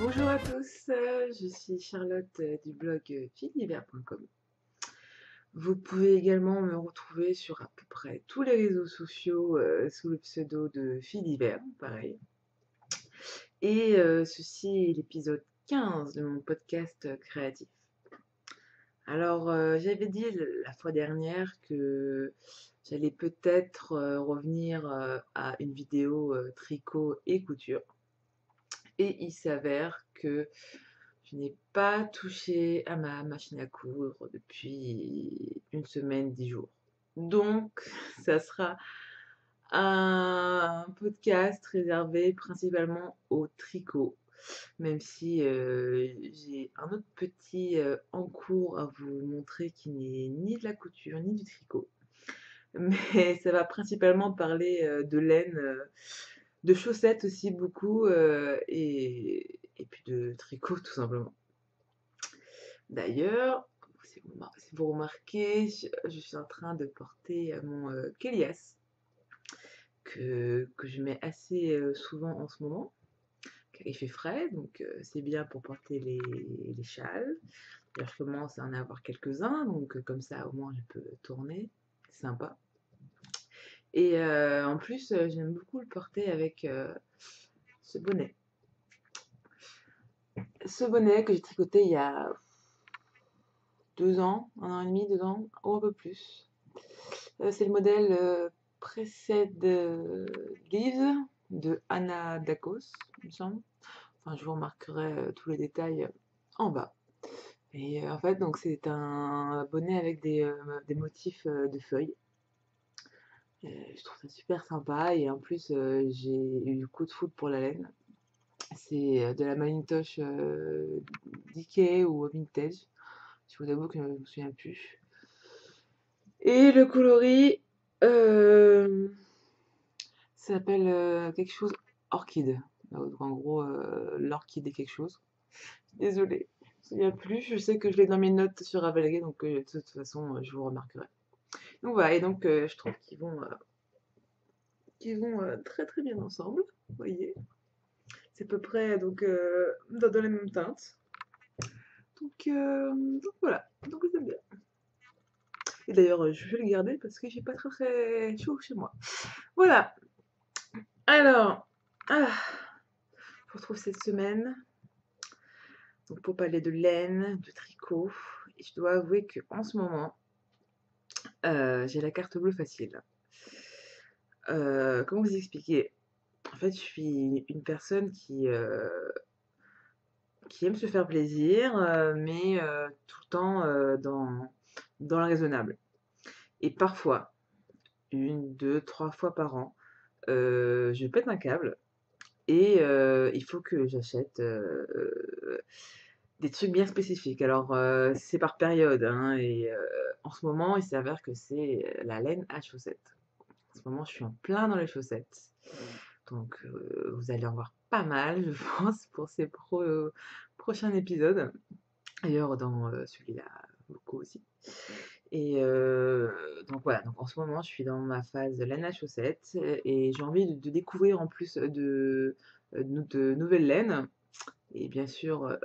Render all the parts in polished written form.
Bonjour à tous, je suis Charlotte du blog filiver.com. Vous pouvez également me retrouver sur à peu près tous les réseaux sociaux sous le pseudo de Filiver, pareil. Et ceci est l'épisode 15 de mon podcast créatif. Alors, j'avais dit la fois dernière que j'allais peut-être revenir à une vidéo tricot et couture. Et il s'avère que je n'ai pas touché à ma machine à coudre depuis une semaine, 10 jours. Donc, ça sera un podcast réservé principalement au tricot, même si j'ai un autre petit en cours à vous montrer qui n'est ni de la couture ni du tricot. Mais ça va principalement parler de laine, de chaussettes aussi beaucoup, et puis de tricot tout simplement. D'ailleurs, si vous remarquez, je suis en train de porter mon Kélias que je mets assez souvent en ce moment, car il fait frais, donc c'est bien pour porter les châles. D'ailleurs, je commence à en avoir quelques-uns, donc comme ça au moins je peux tourner, c'est sympa. Et en plus, j'aime beaucoup le porter avec ce bonnet. Ce bonnet que j'ai tricoté il y a 2 ans, 1 an et demi, 2 ans, ou un peu plus. C'est le modèle Pressed Leaves de Anna Dacos, il me semble. Enfin, je vous remarquerai tous les détails en bas. Et en fait, donc c'est un bonnet avec des motifs de feuilles. Je trouve ça super sympa et en plus j'ai eu le coup de foudre pour la laine. C'est de la Malintosh Decay ou Vintage. Je vous avoue que je ne me souviens plus. Et le coloris s'appelle quelque chose orchide. Donc, en gros, l'orchide est quelque chose. Désolée, je me souviens plus. Je sais que je l'ai dans mes notes sur Ravelry, donc de toute façon, je vous remarquerai. Donc voilà, et donc je trouve qu'ils vont très très bien ensemble. Vous voyez, c'est à peu près donc dans les mêmes teintes. Donc voilà, donc j'aime bien. Et d'ailleurs, je vais le garder parce que j'ai pas très très chaud chez moi. Voilà. Alors, je vous retrouve cette semaine donc pour parler de laine, de tricot. Et je dois avouer qu'en ce moment, j'ai la carte bleue facile. Comment vous expliquer? En fait, je suis une personne qui aime se faire plaisir, mais tout le temps dans le raisonnable. Et parfois, 1, 2, 3 fois par an, je pète un câble et il faut que j'achète des trucs bien spécifiques. Alors, c'est par période, hein, et en ce moment, il s'avère que c'est la laine à chaussettes. En ce moment, je suis en plein dans les chaussettes. Donc, vous allez en voir pas mal, je pense, pour ces prochains épisodes. D'ailleurs, dans celui-là, beaucoup aussi. Et donc voilà, donc en ce moment, je suis dans ma phase laine à chaussettes et j'ai envie de découvrir en plus de nouvelles laines. Et bien sûr,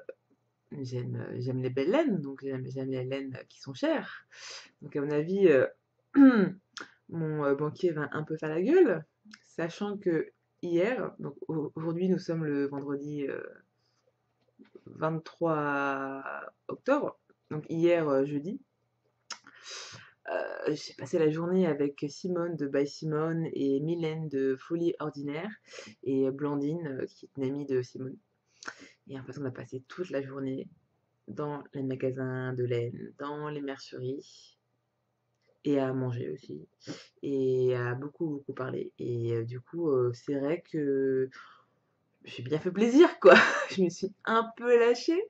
j'aime les belles laines, donc j'aime les laines qui sont chères. Donc à mon avis, mon banquier va un peu faire la gueule, sachant que hier, donc aujourd'hui nous sommes le vendredi 23 octobre, donc hier jeudi, j'ai passé la journée avec Simone de By Simone et Mylène de Folie Ordinaire et Blandine qui est une amie de Simone. Et en fait on a passé toute la journée dans les magasins de laine, dans les merceries, et à manger aussi, et à beaucoup, beaucoup parler. Et du coup, c'est vrai que j'ai bien fait plaisir, quoi. Je me suis un peu lâchée.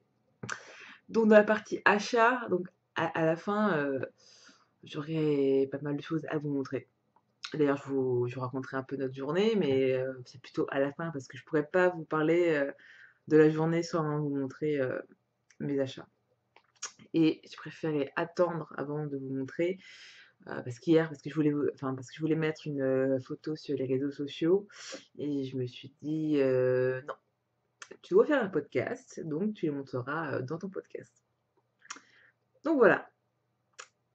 Donc, dans la partie achat, donc à la fin, j'aurai pas mal de choses à vous montrer. D'ailleurs, je vous raconterai un peu notre journée, mais c'est plutôt à la fin parce que je pourrais pas vous parler de la journée sans vous montrer mes achats. Et je préférais attendre avant de vous montrer parce que parce que je voulais mettre une photo sur les réseaux sociaux et je me suis dit non, tu dois faire un podcast, donc tu les montreras dans ton podcast. Donc voilà.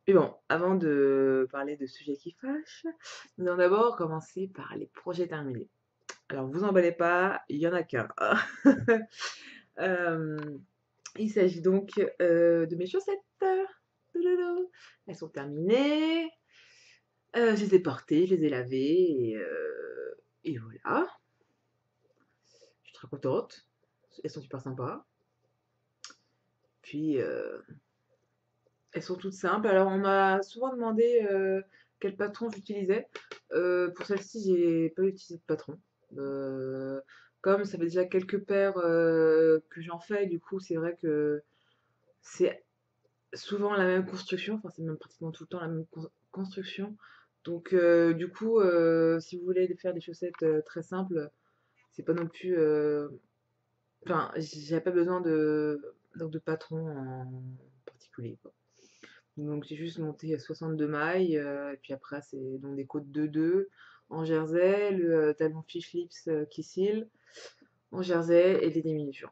Mais bon, avant de parler de sujets qui fâchent, nous allons d'abord commencer par les projets terminés. Alors, vous emballez pas, il y en a qu'un. Euh, il s'agit donc de mes chaussettes. Touloulou. Elles sont terminées. Je les ai portées, je les ai lavées et voilà. Je suis très contente. Elles sont super sympas. Puis, elles sont toutes simples. Alors, on m'a souvent demandé quel patron j'utilisais. Pour celle-ci, j'ai pas utilisé de patron. Euh, Comme ça fait déjà quelques paires que j'en fais, du coup, c'est vrai que c'est souvent la même construction. Enfin, c'est même pratiquement tout le temps la même construction. Donc, du coup, si vous voulez faire des chaussettes très simples, c'est pas non plus. Enfin, j'ai pas besoin donc de patron en particulier, quoi. Donc j'ai juste monté 62 mailles, et puis après c'est donc des côtes 2-2 en jersey, le talon fish lips qui scille en jersey et des diminutions.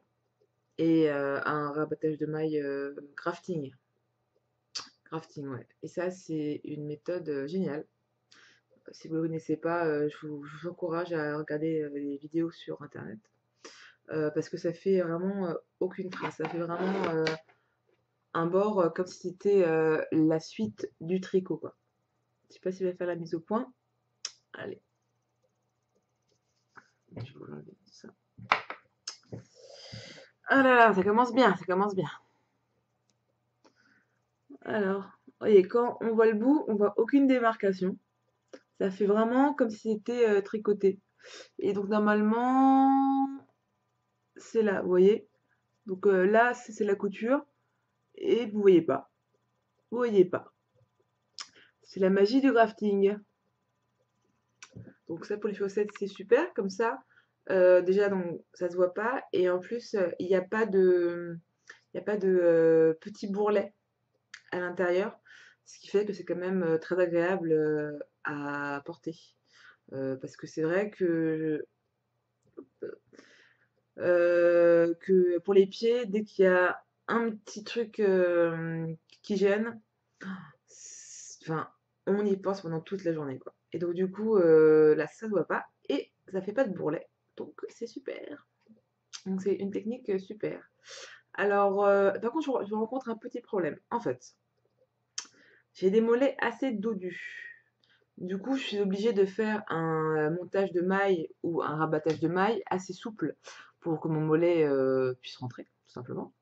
Et un rabattage de mailles grafting. Grafting, ouais. Et ça c'est une méthode géniale. Si vous ne connaissez pas, je vous encourage à regarder les vidéos sur internet. Parce que ça fait vraiment aucune trace. Ça fait vraiment un bord comme si c'était la suite du tricot, quoi. Je sais pas si je vais faire la mise au point. Allez, je vais vous enlever ça. Ah là là, ça commence bien, ça commence bien. Alors, vous voyez, quand on voit le bout, on voit aucune démarcation. Ça fait vraiment comme si c'était tricoté. Et donc normalement, c'est là, vous voyez. Donc là, c'est la couture. Et vous voyez pas. Vous voyez pas. C'est la magie du grafting. Donc ça pour les chaussettes, c'est super. Comme ça, déjà, donc, ça se voit pas. Et en plus, il n'y a pas de, il y a pas de petits bourrelets à l'intérieur, ce qui fait que c'est quand même très agréable à porter. Parce que c'est vrai que pour les pieds, dès qu'il y a un petit truc qui gêne, enfin, on y pense pendant toute la journée, quoi. Et donc du coup, là, ça ne voit pas et ça fait pas de bourrelet. Donc c'est super. Donc c'est une technique super. Alors, par contre, je rencontre un petit problème. En fait, j'ai des mollets assez dodus. Du coup, je suis obligée de faire un montage de mailles ou un rabattage de mailles assez souple pour que mon mollet puisse rentrer, tout simplement.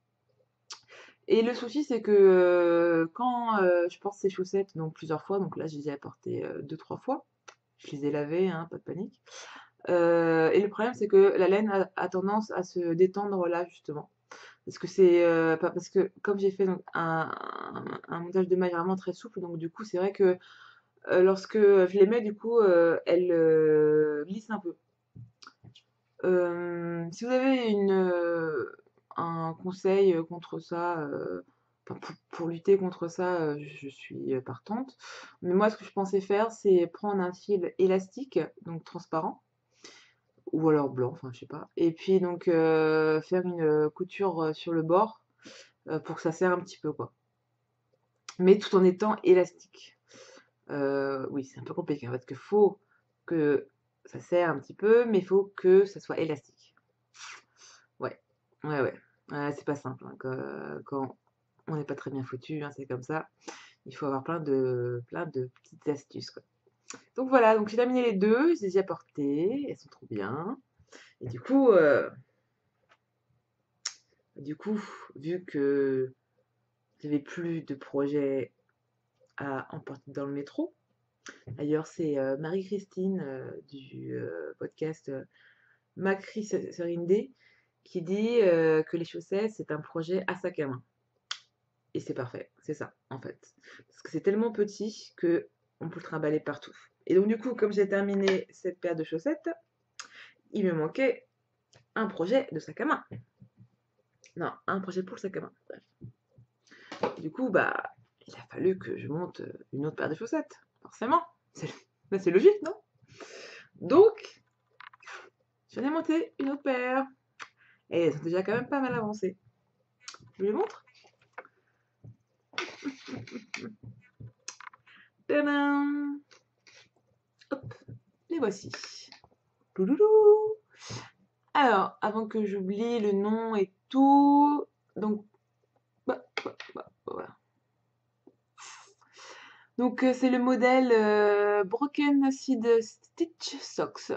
Et le souci, c'est que quand je porte ces chaussettes, donc plusieurs fois, donc là, je les ai apportées 2-3 fois, je les ai lavées, hein, pas de panique. Et le problème, c'est que la laine a tendance à se détendre là, justement. Parce que c'est parce que comme j'ai fait donc, un montage de mailles vraiment très souple, donc du coup, c'est vrai que lorsque je les mets, du coup, elles glissent un peu. Si vous avez un conseil contre ça, enfin, pour lutter contre ça, je suis partante. Mais moi, ce que je pensais faire, c'est prendre un fil élastique, donc transparent, ou alors blanc, enfin je sais pas. Et puis donc faire une couture sur le bord pour que ça serre un petit peu, quoi. Mais tout en étant élastique. Oui, c'est un peu compliqué, parce qu'il faut que ça serre un petit peu, mais il faut que ça soit élastique. Ouais, ouais, ouais. Ouais, c'est pas simple, hein, quand on n'est pas très bien foutu, hein, c'est comme ça. Il faut avoir plein de petites astuces, quoi. Donc voilà, donc j'ai terminé les deux, je les ai déjà portées, elles sont trop bien. Et du coup, vu que j'avais plus de projets à emporter dans le métro, d'ailleurs c'est Marie-Christine du podcast Macri Serindé qui dit que les chaussettes c'est un projet à sac à main. Et c'est parfait, c'est ça, en fait. Parce que c'est tellement petit que on peut le trimballer partout. Et donc, du coup, comme j'ai terminé cette paire de chaussettes, il me manquait un projet de sac à main. Non, un projet pour le sac à main. Bref. Du coup, bah, il a fallu que je monte une autre paire de chaussettes. Forcément. C'est logique, non? Donc, j'en ai monté une autre paire. Et elles sont déjà quand même pas mal avancées. Je vous les montre. Tadam! Hop, les voici. Touloulou. Alors, avant que j'oublie le nom et tout, donc, voilà. Donc, c'est le modèle Broken Seed Stitch Socks.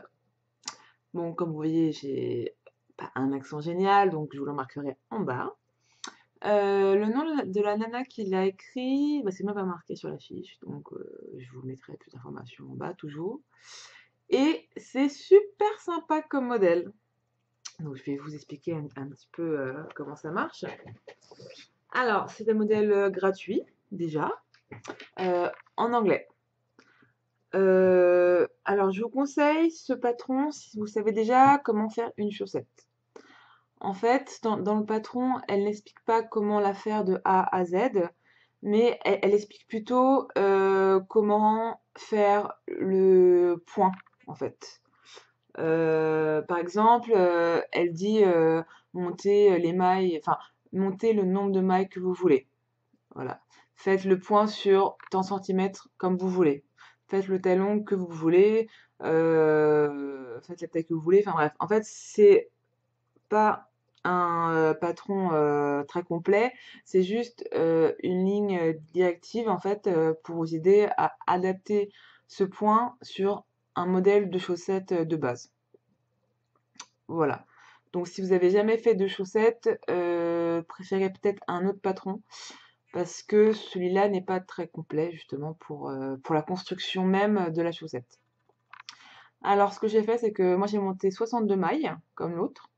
Bon, comme vous voyez, j'ai pas un accent génial, donc je vous le marquerai en bas. Le nom de la nana qui l'a écrit, bah, c'est même pas marqué sur la fiche, donc je vous mettrai plus d'informations en bas toujours. Et c'est super sympa comme modèle. Donc je vais vous expliquer un petit peu comment ça marche. Alors, c'est un modèle gratuit déjà, en anglais. Alors, je vous conseille ce patron si vous savez déjà comment faire une chaussette. En fait, dans le patron, elle n'explique pas comment la faire de A à Z, mais elle explique plutôt comment faire le point, en fait. Par exemple, elle dit montez les mailles, enfin, montez le nombre de mailles que vous voulez. Voilà. Faites le point sur tant centimètres comme vous voulez. Faites le talon que vous voulez. Faites la taille que vous voulez. Enfin bref, en fait, c'est pas un patron très complet. C'est juste une ligne directive en fait pour vous aider à adapter ce point sur un modèle de chaussettes de base. Voilà. Donc si vous avez jamais fait de chaussettes, préférez peut-être un autre patron parce que celui-là n'est pas très complet justement pour la construction même de la chaussette. Alors ce que j'ai fait, c'est que moi j'ai monté 62 mailles comme l'autre.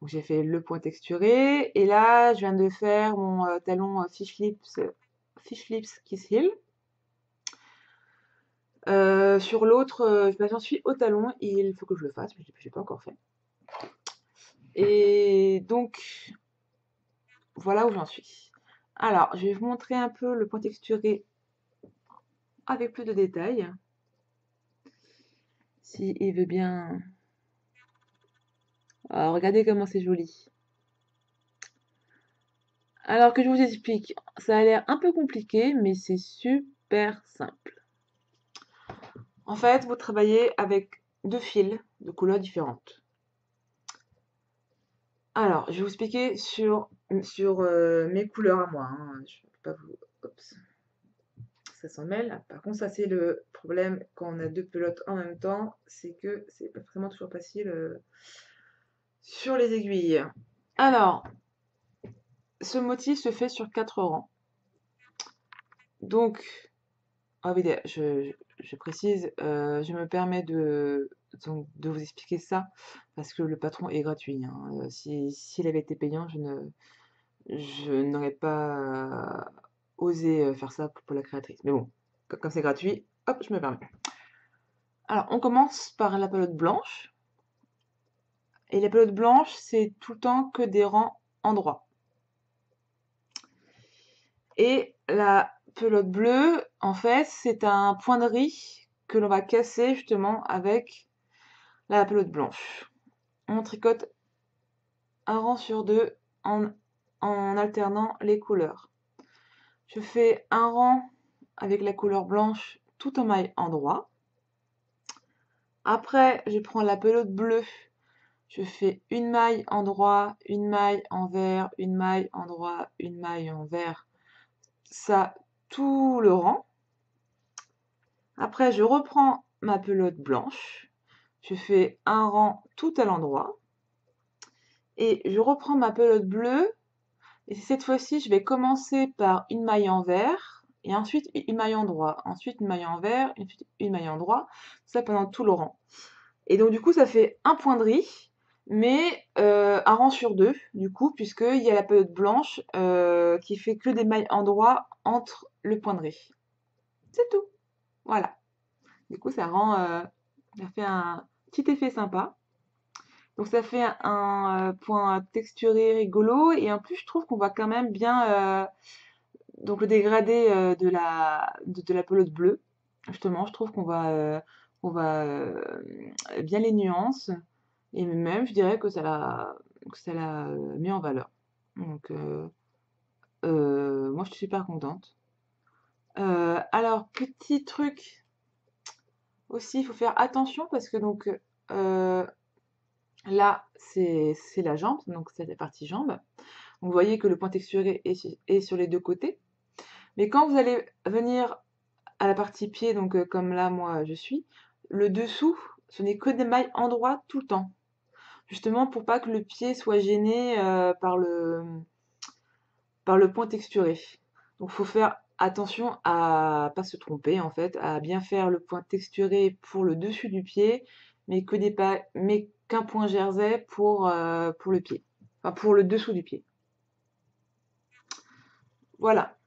Donc j'ai fait le point texturé et là je viens de faire mon talon Fish Lips Kiss Heel. Sur l'autre, bah, j'en suis au talon, il faut que je le fasse, mais je l'ai pas encore fait. Et donc voilà où j'en suis. Alors, je vais vous montrer un peu le point texturé avec plus de détails. Si il veut bien. Alors, regardez comment c'est joli. Alors que je vous explique, ça a l'air un peu compliqué, mais c'est super simple. En fait, vous travaillez avec deux fils de couleurs différentes. Alors, je vais vous expliquer sur mes couleurs à moi, hein. Je ne peux pas vous... Oups. Ça s'en mêle. Par contre, ça c'est le problème quand on a deux pelotes en même temps, c'est que c'est pas vraiment toujours facile sur les aiguilles. Alors, ce motif se fait sur 4 rangs. Donc, ah oui, je précise, je me permets donc, de vous expliquer ça parce que le patron est gratuit, hein. S'il avait été payant, je n'aurais pas osé faire ça pour la créatrice. Mais bon, comme c'est gratuit, hop, je me permets. Alors, on commence par la pelote blanche. Et la pelote blanche, c'est tout le temps que des rangs en droit. Et la pelote bleue, en fait, c'est un point de riz que l'on va casser justement avec la pelote blanche. On tricote un rang sur deux en alternant les couleurs. Je fais un rang avec la couleur blanche tout en maille en droit. Après, je prends la pelote bleue. Je fais une maille en droit, une maille en vert, une maille en droit, une maille en vert. Ça, tout le rang. Après, je reprends ma pelote blanche. Je fais un rang tout à l'endroit. Et je reprends ma pelote bleue. Et cette fois-ci, je vais commencer par une maille en vert. Et ensuite une maille en droit. Ensuite une maille en vert. Ensuite une maille en droit. Ça pendant tout le rang. Et donc du coup, ça fait un point de riz. Mais un rang sur deux, du coup, puisqu'il y a la pelote blanche qui fait que des mailles en droit entre le point de riz. C'est tout. Voilà. Du coup, ça fait un petit effet sympa. Donc ça fait un point texturé rigolo et en plus je trouve qu'on voit quand même bien donc le dégradé de la pelote bleue. Justement, je trouve qu'on voit bien les nuances. Et même, je dirais que ça l'a mis en valeur. Donc, moi, je suis super contente. Alors, petit truc aussi, il faut faire attention parce que donc là, c'est la jambe, donc c'est la partie jambe. Vous voyez que le point texturé est sur les deux côtés. Mais quand vous allez venir à la partie pied, donc comme là, moi, je suis, le dessous, ce n'est que des mailles endroits tout le temps. Justement pour pas que le pied soit gêné par le point texturé. Donc faut faire attention à pas se tromper en fait, à bien faire le point texturé pour le dessus du pied, mais qu'un point jersey pour le pied. Enfin pour le dessous du pied. Voilà.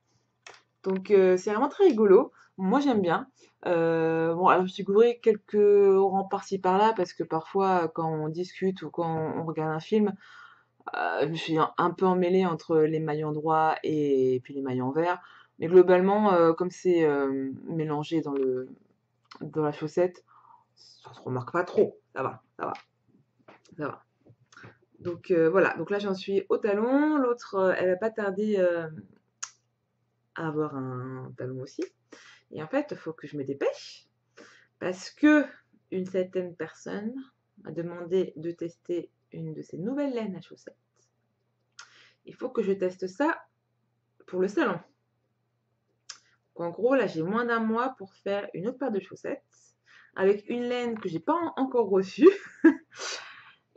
Donc c'est vraiment très rigolo. Moi j'aime bien. Bon, alors je me suis gouré quelques rangs par-ci par-là parce que parfois quand on discute ou quand on regarde un film, je me suis un peu emmêlée entre les maillons droits et puis les maillons verts. Mais globalement, comme c'est mélangé dans la chaussette, ça se remarque pas trop. Ça va, ça va, ça va. Donc voilà, donc là j'en suis au talon. L'autre, elle va pas tarder à avoir un talon aussi. Et en fait, il faut que je me dépêche parce que une certaine personne m'a demandé de tester une de ces nouvelles laines à chaussettes. Il faut que je teste ça pour le salon. Donc, en gros, là, j'ai moins d'un mois pour faire une autre paire de chaussettes avec une laine que j'ai pas encore reçue.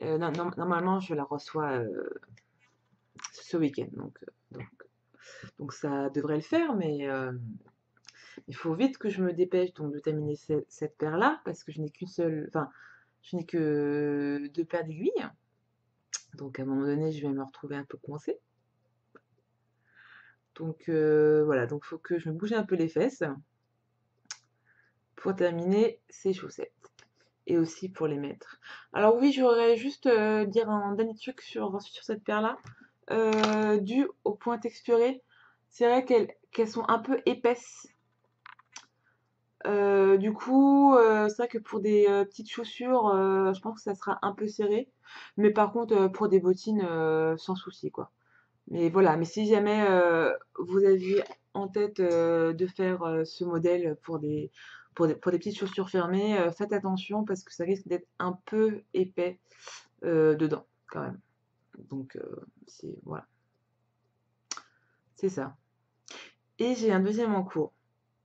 Normalement, je la reçois ce week-end, donc ça devrait le faire, mais il faut vite que je me dépêche donc de terminer cette paire-là parce que je n'ai qu'une seule, enfin, je n'ai que deux paires d'aiguilles. Donc à un moment donné, je vais me retrouver un peu coincée. Donc voilà, donc il faut que je me bouge un peu les fesses pour terminer ces chaussettes et aussi pour les mettre. Alors oui, j'aurais juste dire un dernier truc sur cette paire-là. Dû au point texturé, c'est vrai qu'elles sont un peu épaisses. Du coup, c'est vrai que pour des petites chaussures, je pense que ça sera un peu serré. Mais par contre, pour des bottines, sans souci, quoi. Mais voilà, mais si jamais vous aviez en tête de faire ce modèle pour des petites chaussures fermées, faites attention parce que ça risque d'être un peu épais dedans, quand même. Donc, voilà, c'est ça. Et j'ai un deuxième en cours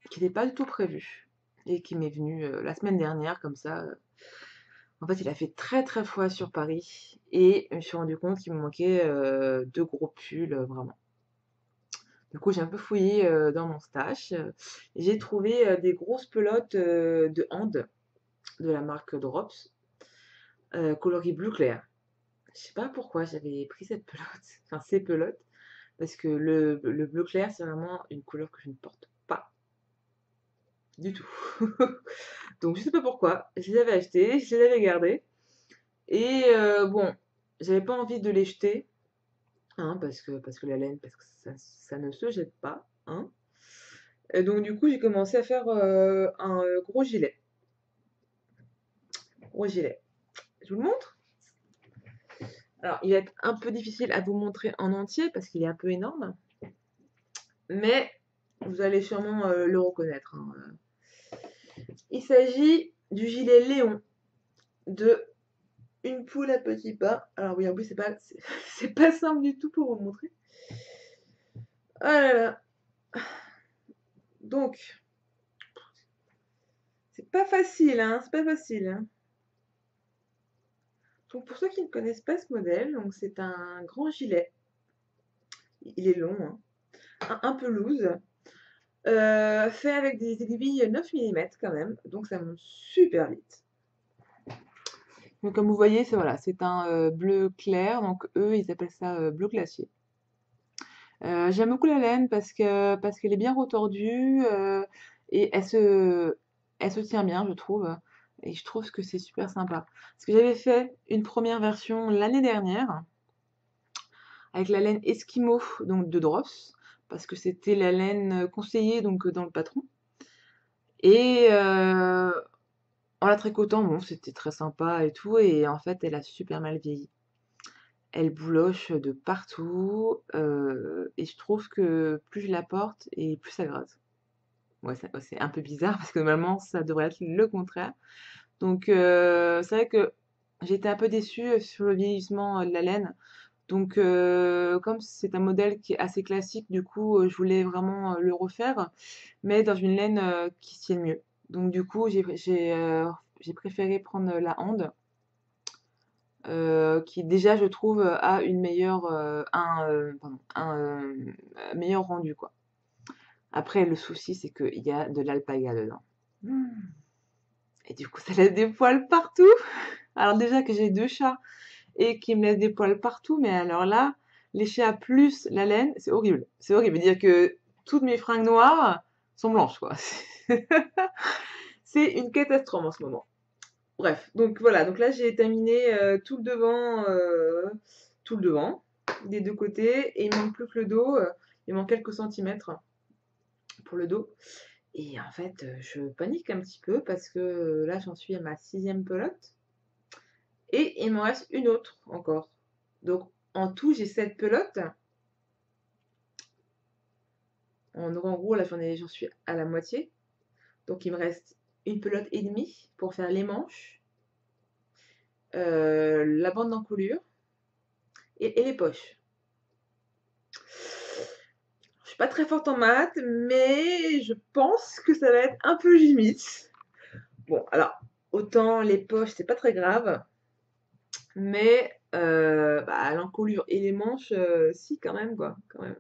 qui n'était pas du tout prévu et qui m'est venu la semaine dernière, comme ça. En fait, il a fait très très froid sur Paris et je me suis rendu compte qu'il me manquait deux gros pulls, vraiment. Du coup, j'ai un peu fouillé dans mon stash et j'ai trouvé des grosses pelotes de hand de la marque Drops, coloris bleu clair. Je sais pas pourquoi j'avais pris cette pelote, enfin ces pelotes, parce que le bleu clair, c'est vraiment une couleur que je ne porte pas du tout. Donc, je sais pas pourquoi, je les avais achetées, je les avais gardées. Et bon, j'avais pas envie de les jeter, hein, parce que la laine, parce que ça ne se jette pas, hein. Et donc du coup, j'ai commencé à faire un gros gilet. Gros gilet. Je vous le montre. Alors, il va être un peu difficile à vous montrer en entier parce qu'il est un peu énorme, mais vous allez sûrement le reconnaître, hein. Il s'agit du gilet Léon de Une poule à petits pas. Alors oui, en plus, c'est pas simple du tout pour vous montrer. Ah là là. Donc, c'est pas facile, hein, c'est pas facile, hein. Donc pour ceux qui ne connaissent pas ce modèle, donc c'est un grand gilet. Il est long, hein, un peu loose, fait avec des aiguilles 9 mm quand même, donc ça monte super vite. Donc comme vous voyez, c'est un bleu clair, donc eux ils appellent ça bleu glacier. J'aime beaucoup la laine parce qu'elle est bien retordue et elle se tient bien, je trouve. Et je trouve que c'est super sympa. Parce que j'avais fait une première version l'année dernière avec la laine Eskimo donc de Drops parce que c'était la laine conseillée donc dans le patron. Et En la tricotant, bon, c'était très sympa et tout, et en fait, elle a super mal vieilli. Elle bouloche de partout, et je trouve que plus je la porte et plus ça gratte. Ouais, c'est un peu bizarre parce que normalement, ça devrait être le contraire. Donc, c'est vrai que j'étais un peu déçue sur le vieillissement de la laine. Donc, comme c'est un modèle qui est assez classique, du coup, je voulais vraiment le refaire, mais dans une laine qui se tienne mieux. Donc, du coup, j'ai préféré prendre la Hande, qui déjà, je trouve, a une meilleure, pardon, meilleur rendu, quoi. Après, le souci, c'est qu'il y a de l'alpaga dedans. Hmm. Et du coup, ça laisse des poils partout. Alors déjà que j'ai 2 chats et qui me laissent des poils partout, mais alors là, les chats plus la laine, c'est horrible. C'est horrible. Dire que toutes mes fringues noires sont blanches, quoi. C'est une catastrophe en ce moment. Bref, donc voilà. Donc là, j'ai terminé tout le devant, des 2 côtés, et il manque plus que le dos. Il manque quelques centimètres pour le dos. Et en fait, je panique un petit peu parce que là, j'en suis à ma 6e pelote. Et il m'en reste une autre encore. Donc en tout, j'ai 7 pelotes. En gros, là, j'en suis à la moitié. Donc il me reste une pelote et demie pour faire les manches, la bande d'encolure et les poches. Je suis pas très forte en maths, mais je pense que ça va être un peu limite. Bon, alors, autant les poches, c'est pas très grave, mais bah, l'encolure et les manches, si, quand même, quoi. Quand même.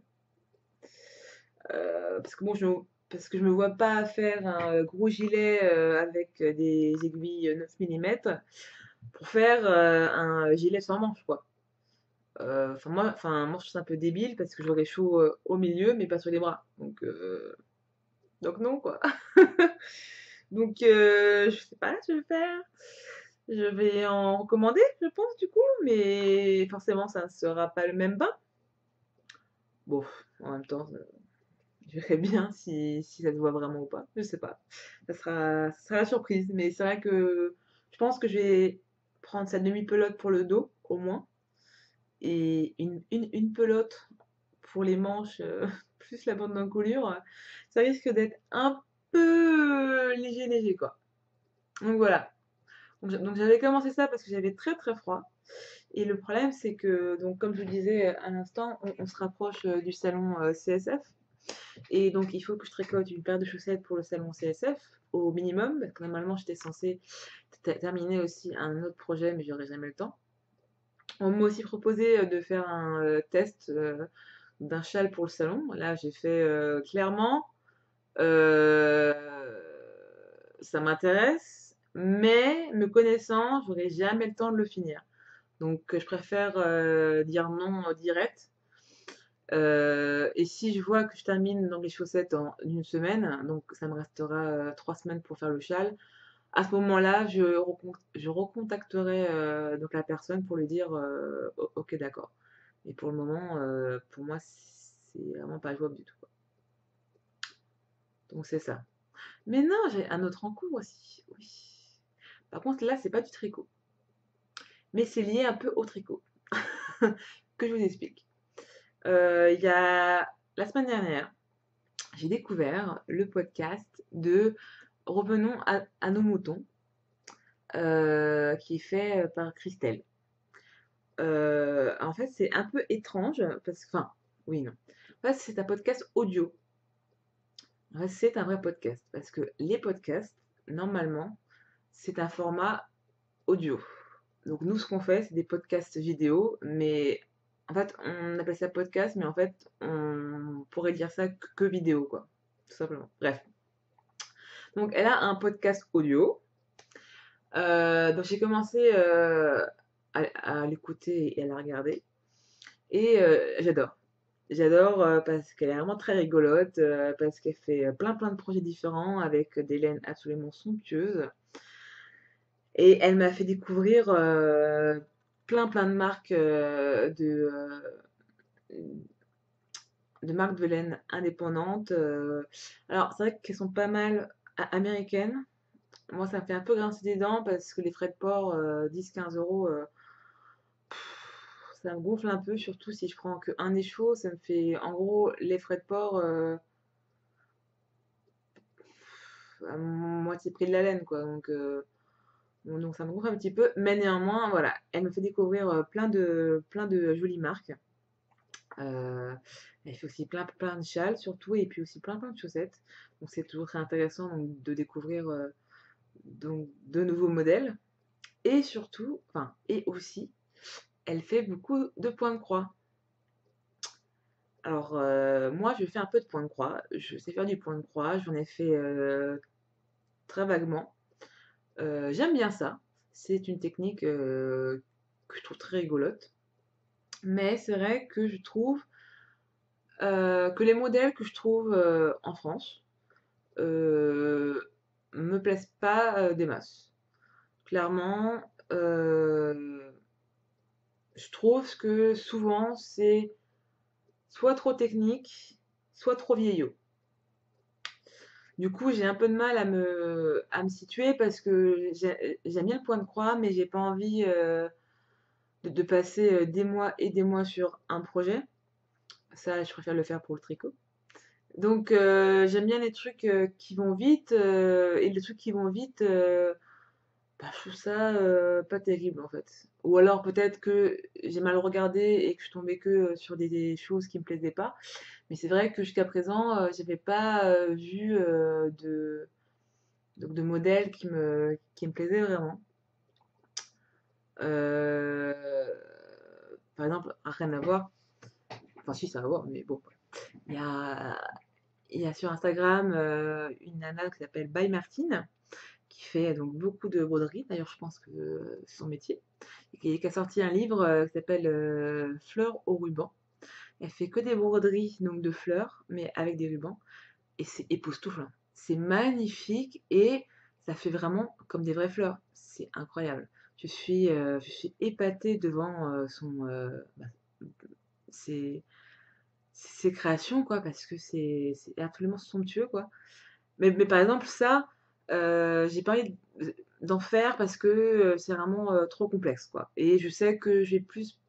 Parce que bon, parce que je me vois pas faire un gros gilet avec des aiguilles 9 mm pour faire un gilet sans manche, quoi. Moi, je trouve ça un peu débile parce que j'aurais chaud au milieu, mais pas sur les bras. Donc non, quoi. Donc, je sais pas ce que je vais faire. Je vais en recommander, je pense, du coup, mais forcément, ça ne sera pas le même bain. Bon, en même temps, je verrai bien si ça se voit vraiment ou pas. Je sais pas. Ça sera la surprise. Mais c'est vrai que je pense que je vais prendre cette demi-pelote pour le dos, au moins. Et une pelote pour les manches, plus la bande d'encolure. Ça risque d'être un peu léger, léger, quoi. Donc voilà. Donc j'avais commencé ça parce que j'avais très très froid. Et le problème, c'est que, donc, comme je le disais à l'instant, on se rapproche du salon CSF. Et donc, il faut que je tricote une paire de chaussettes pour le salon CSF au minimum, parce que normalement, j'étais censée terminer aussi un autre projet, mais j'aurais jamais le temps. On m'a aussi proposé de faire un test d'un châle pour le salon. Là, j'ai fait clairement, euh, ça m'intéresse, mais me connaissant, j'aurais jamais le temps de le finir. Donc, je préfère dire non direct. Et si je vois que je termine donc les chaussettes en une semaine, donc ça me restera 3 semaines pour faire le châle, à ce moment-là, je recontacterai donc la personne pour lui dire ok, d'accord. Et pour le moment, pour moi, c'est vraiment pas jouable du tout, quoi. Donc c'est ça. Mais non, j'ai un autre en cours aussi. Oui. Par contre, là, c'est pas du tricot, mais c'est lié un peu au tricot. Que je vous explique. Il y a la semaine dernière, j'ai découvert le podcast de Revenons à nos moutons, qui est fait par Christelle. En fait, c'est un peu étrange, parce que, enfin, oui, non. En fait, c'est un podcast audio. En fait, c'est un vrai podcast, parce que les podcasts, normalement, c'est un format audio. Donc nous, ce qu'on fait, c'est des podcasts vidéo, mais en fait, on appelle ça podcast, mais en fait, on pourrait dire ça que vidéo, quoi. Tout simplement. Bref. Donc, elle a un podcast audio. Donc, j'ai commencé à l'écouter et à la regarder. Et j'adore. J'adore parce qu'elle est vraiment très rigolote, parce qu'elle fait plein plein de projets différents avec des laines absolument somptueuses. Et elle m'a fait découvrir plein plein de marques de marques de laine indépendantes. Alors, c'est vrai qu'elles sont pas mal américaines. Moi, ça me fait un peu grincer des dents parce que les frais de port, 10-15 euros, ça me gonfle un peu, surtout si je prends que un échaud, ça me fait, en gros, les frais de port, à moitié prix de la laine, quoi. Donc ça me gonfle un petit peu, mais néanmoins, voilà, elle me fait découvrir plein de jolies marques. Euh, Elle fait aussi plein de châles, surtout, et puis aussi plein de chaussettes. Donc c'est toujours très intéressant donc, de découvrir donc, de nouveaux modèles. Et surtout, enfin, et aussi, elle fait beaucoup de points de croix. Alors, moi, je fais un peu de points de croix. Je sais faire du point de croix. J'en ai fait très vaguement. J'aime bien ça. C'est une technique que je trouve très rigolote. Mais c'est vrai que je trouve que les modèles que je trouve en France euh, me plaisent pas des masses. Clairement, je trouve que souvent c'est soit trop technique, soit trop vieillot. Du coup, j'ai un peu de mal à me situer parce que j'aime bien le point de croix, mais j'ai pas envie de passer des mois et des mois sur un projet. Ça, je préfère le faire pour le tricot. Donc, j'aime bien les trucs qui vont vite, et les trucs qui vont vite, bah, je trouve ça pas terrible en fait. Ou alors peut-être que j'ai mal regardé et que je tombais que sur des choses qui me plaisaient pas. Mais c'est vrai que jusqu'à présent, j'avais pas vu donc de modèle qui me plaisait vraiment. Euh, Par exemple, rien à voir. Enfin, si, ça a à voir, mais bon. Il y a, il y a sur Instagram une nana qui s'appelle By Martine, qui fait donc beaucoup de broderie. D'ailleurs, je pense que c'est son métier. Et qui a sorti un livre qui s'appelle Fleurs au ruban. Elle fait que des broderies donc de fleurs, mais avec des rubans. Et c'est époustouflant. C'est magnifique et ça fait vraiment comme des vraies fleurs. C'est incroyable. Je suis épatée devant ses, ses créations, quoi, parce que c'est absolument somptueux, quoi. Mais par exemple, ça, j'ai pas envie d'en faire parce que c'est vraiment trop complexe, quoi. Et je sais que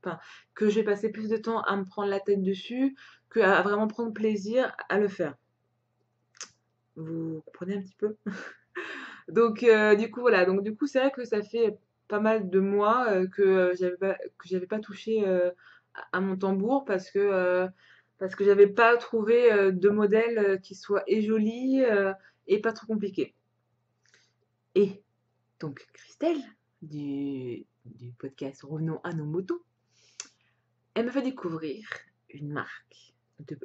enfin, que je vais passer plus de temps à me prendre la tête dessus qu'à vraiment prendre plaisir à le faire. Vous comprenez un petit peu? Donc, du coup, voilà. Donc, du coup, c'est vrai que ça fait pas mal de mois que j'avais pas touché à mon tambour parce que j'avais pas trouvé de modèle qui soit et joli et pas trop compliqué. Et donc, Christelle, du podcast Revenons à nos motos, elle me fait découvrir une marque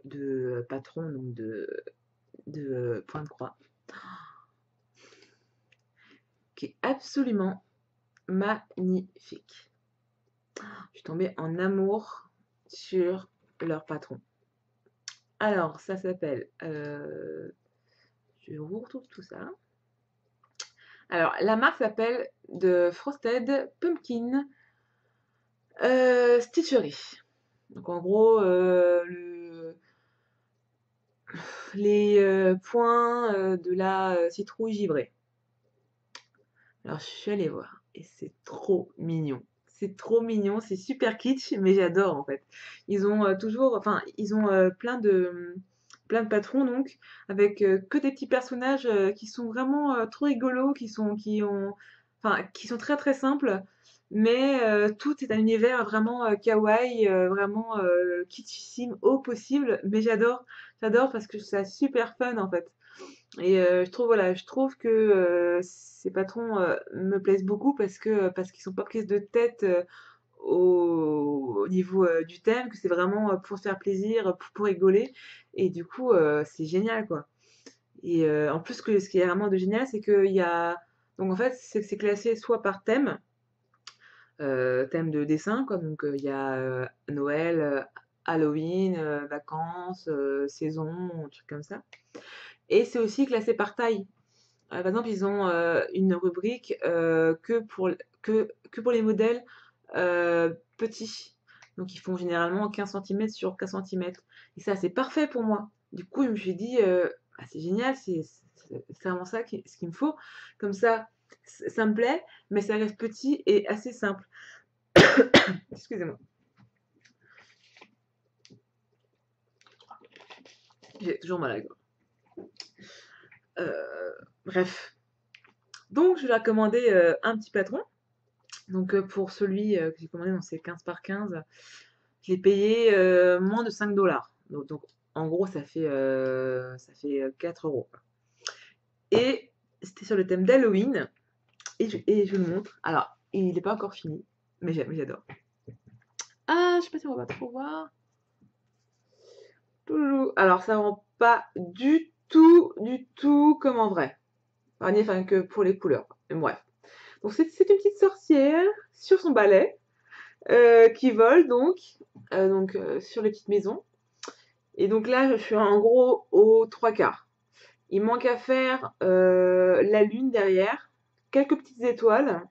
de patron, donc de Point de Croix, qui est absolument magnifique. Je suis tombée en amour sur leur patron. Alors, ça s'appelle. Je vous retrouve tout ça. Alors, la marque s'appelle The Frosted Pumpkin Stitchery. Donc, en gros, les points de la citrouille givrée. Alors, je suis allée voir et c'est trop mignon. C'est trop mignon, c'est super kitsch, mais j'adore en fait. Ils ont toujours, enfin, ils ont plein de patrons donc, avec que des petits personnages qui sont vraiment trop rigolos, qui sont très très simples, mais tout est un univers vraiment kawaii, vraiment kitschissime au possible. Mais j'adore parce que c'est super fun en fait. Et je trouve que ces patrons me plaisent beaucoup parce qu'ils sont pas prises de tête au niveau du thème, que c'est vraiment pour se faire plaisir, pour rigoler. Et du coup, c'est génial, quoi. Et en plus, ce qui est vraiment de génial, c'est qu'il y a... Donc en fait, c'est classé soit par thème, thème de dessin, quoi. Donc il y a Noël, Halloween, vacances, saison, un truc comme ça. Et c'est aussi classé par taille. Par exemple, ils ont une rubrique que pour les modèles petits. Donc, ils font généralement 15 centimètres sur 15 centimètres. Et ça, c'est parfait pour moi. Du coup, je me suis dit, ah, c'est génial, C'est vraiment ça ce qu'il me faut. Comme ça me plaît, mais ça reste petit et assez simple. Excusez-moi. J'ai toujours mal à la gorge. Euh, Bref. Donc, je vais leur commander un petit patron. Donc, pour celui que j'ai commandé dans ces 15 par 15, je l'ai payé moins de 5 dollars. Donc, en gros, ça fait 4 euros. Et c'était sur le thème d'Halloween. Et je vous le montre. Alors, il n'est pas encore fini, mais j'adore. Ah, je sais pas si on va trop voir. Alors, ça rend pas du tout comme en vrai. Enfin, que pour les couleurs. Mais bref. Donc, c'est une petite sorcière sur son balai qui vole sur les petites maisons. Et donc là, je suis en gros aux 3/4. Il manque à faire la lune derrière, quelques petites étoiles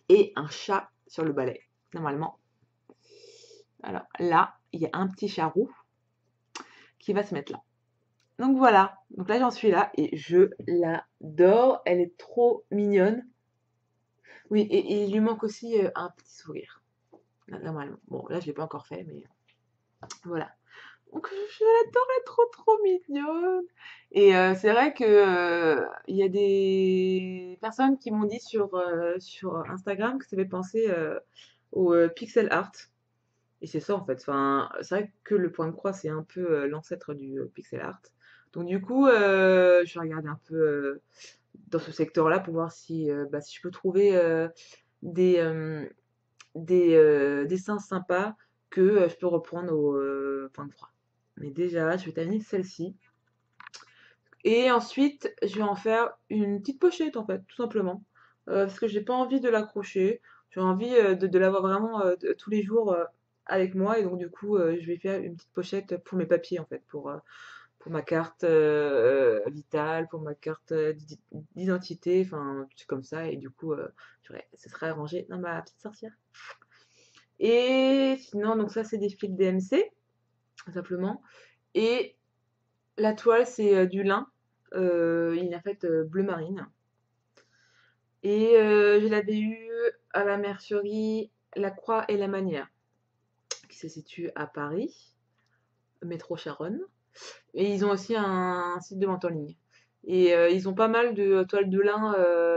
et un chat sur le balai, normalement. Alors là, il y a un petit chat roux qui va se mettre là. Donc voilà, donc là j'en suis là et je l'adore, elle est trop mignonne. Oui, et il lui manque aussi un petit sourire, normalement. Bon, là je l'ai pas encore fait, mais voilà. Donc je l'adore, elle est trop mignonne. Et c'est vrai que il y a des personnes qui m'ont dit sur Instagram que ça fait penser au pixel art. Et c'est ça en fait. Enfin, c'est vrai que le point de croix c'est un peu l'ancêtre du pixel art. Donc du coup, je vais regarder un peu dans ce secteur-là pour voir si je peux trouver des, euh, des dessins sympas que je peux reprendre au point de croix. Mais déjà, je vais terminer celle-ci. Et ensuite, je vais en faire une petite pochette, en fait, tout simplement. Parce que j'ai pas envie de l'accrocher. J'ai envie de l'avoir vraiment tous les jours avec moi. Et donc, du coup, je vais faire une petite pochette pour mes papiers, en fait. Pour ma carte vitale, pour ma carte d'identité, enfin, tout comme ça. Et du coup, ce sera arrangé dans ma petite sorcière. Et sinon, donc ça, c'est des fils DMC, tout simplement. Et la toile, c'est du lin. Il est en fait bleu marine. Et je l'avais eu à la mercerie La Croix et la Manière, qui se situe à Paris, métro Charonne. Et ils ont aussi un site de vente en ligne. Et ils ont pas mal de toiles de lin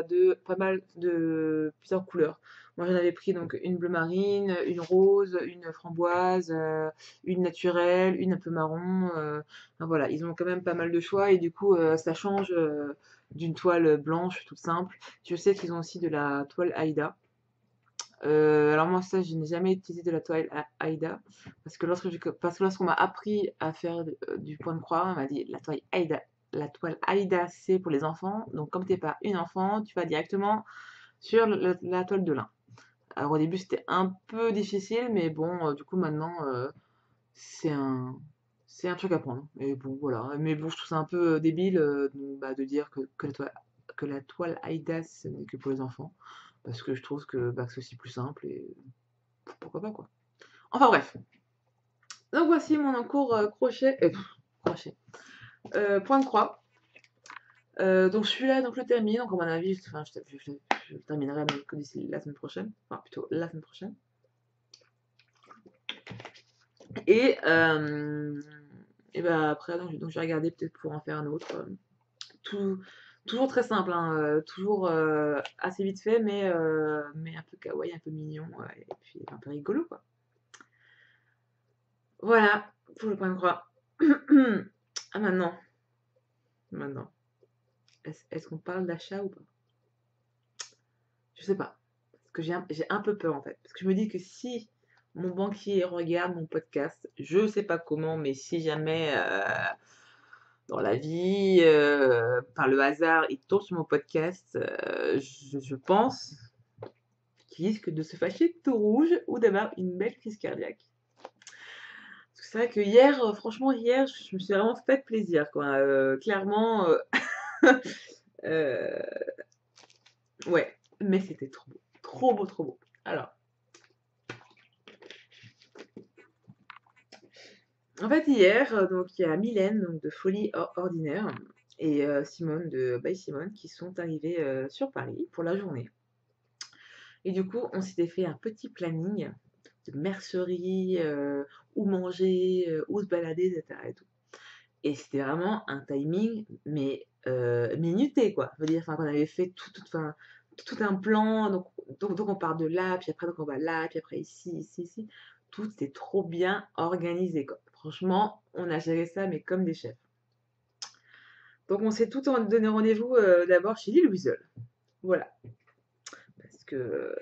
de pas mal de plusieurs couleurs. Moi j'en avais pris donc une bleu marine, une rose, une framboise, une naturelle, une un peu marron. Enfin, voilà, ils ont quand même pas mal de choix et du coup ça change d'une toile blanche toute simple. Je sais qu'ils ont aussi de la toile Aïda. Alors moi ça je n'ai jamais utilisé de la toile Aïda parce que lorsqu'on m'a appris à faire du point de croix, on m'a dit la toile Aïda c'est pour les enfants, donc comme t'es pas une enfant, tu vas directement sur la toile de lin. Alors au début c'était un peu difficile, mais bon du coup maintenant c'est un truc à prendre. Et bon voilà, mais bon je trouve ça un peu débile de dire que la toile Aïda ce n'est que pour les enfants. Parce que je trouve que c'est aussi plus simple et pourquoi pas quoi. Enfin bref. Donc voici mon encours crochet. Point de croix. Donc celui-là, donc je le termine. Donc à mon avis, enfin, je le terminerai donc d'ici la semaine prochaine. Enfin plutôt la semaine prochaine. Et, euh, et ben après, donc je vais regarder peut-être pour en faire un autre. Tout, toujours très simple, hein, toujours assez vite fait, mais un peu kawaii, un peu mignon, et puis un peu rigolo quoi. Voilà pour le point de croix. Ah maintenant, est-ce qu'on parle d'achat ou pas? Je sais pas. Parce que j'ai un peu peur en fait. Parce que je me dis que si mon banquier regarde mon podcast, je sais pas comment, mais si jamais dans la vie, par le hasard, il tombe sur mon podcast, je pense qu'il risque de se fâcher tout rouge ou d'avoir une belle crise cardiaque. Parce que c'est vrai que hier, franchement, hier, je me suis vraiment fait plaisir, quoi. Clairement, euh, ouais, mais c'était trop beau. Trop beau, trop beau. Alors, en fait, hier, donc il y a Mylène, donc de Folie Ordinaire, et Simone de By Simone qui sont arrivés sur Paris pour la journée. Et du coup, on s'était fait un petit planning de mercerie, où manger, où se balader, etc. Et tout. Et c'était vraiment un timing, mais minuté, quoi. Je veux dire, enfin, qu'on avait fait enfin, tout un plan, donc on part de là, puis après donc on va là, puis après ici, ici, ici. Tout était trop bien organisé, quoi. Franchement, on a géré ça, mais comme des chefs. Donc on s'est donné rendez-vous d'abord chez Lille Louisel. Voilà. Parce que,